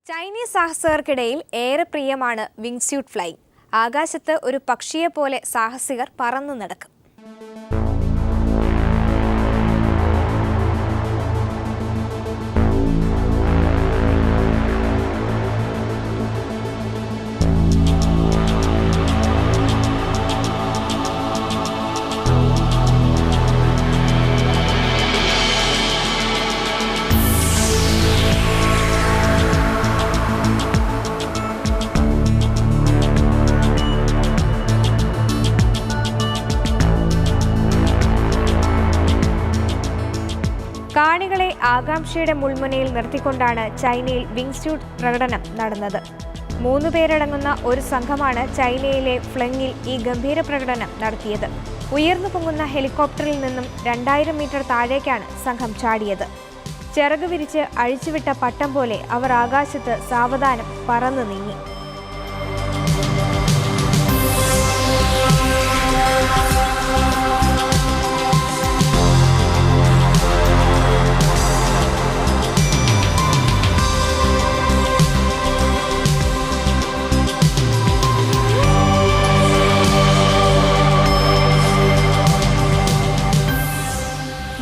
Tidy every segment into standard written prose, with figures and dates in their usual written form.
Chinese സാഹസികർക്കിടയിൽ ഏറെ പ്രിയമാണ് wingsuit flying. ആകാശത്ത് ഒരു പക്ഷിയെപ്പോലെ സാഹസികർ പറന്നു നടക്കും. കാണികളെ ആകാംക്ഷയുടെ മുൾമുനയിൽ നിർത്തിക്കൊണ്ടാണ് ചൈനയിൽ വിങ്സ്യൂട്ട് പ്രകടനം നടന്നത്. 3 പേരടങ്ങുന്ന ഒരു സംഘമാണ് ചൈനയിലെ ഫ്ലെങ്ങിൽ ഈ ഗംഭീര പ്രകടനം നടത്തിയത്. ഉയർന്നു പൊങ്ങുന്ന ഹെലികോപ്റ്ററിൽ നിന്നും 2000 മീറ്റർ താഴേക്കാണ് സംഘം ചാടിയത്. ചിറക് വിരിച്ച് അഴിച്ചുവിട്ട പട്ടം പോലെ അവർ ആകാശത്ത് സാവധാനം പറന്നു നീങ്ങി.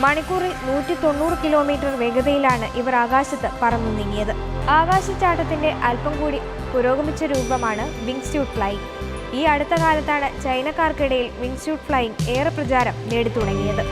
മണിക്കൂറിൽ 190 കിലോമീറ്റർ വേഗതയിലാണ് ഇവർ ആകാശത്ത് പറന്നു നീങ്ങിയത്. ആകാശച്ചാട്ടത്തിന്റെ അല്പം കൂടി പുരോഗമിച്ച രൂപമാണ് വിങ്സ്യൂട്ട് ഫ്ലൈയിങ്. ഈ അടുത്ത കാലത്താണ് ചൈനക്കാർക്കിടയിൽ വിങ്സ്യൂട്ട് ഫ്ലൈയിങ് ഏറെ പ്രചാരം നേടിത്തുടങ്ങിയത്.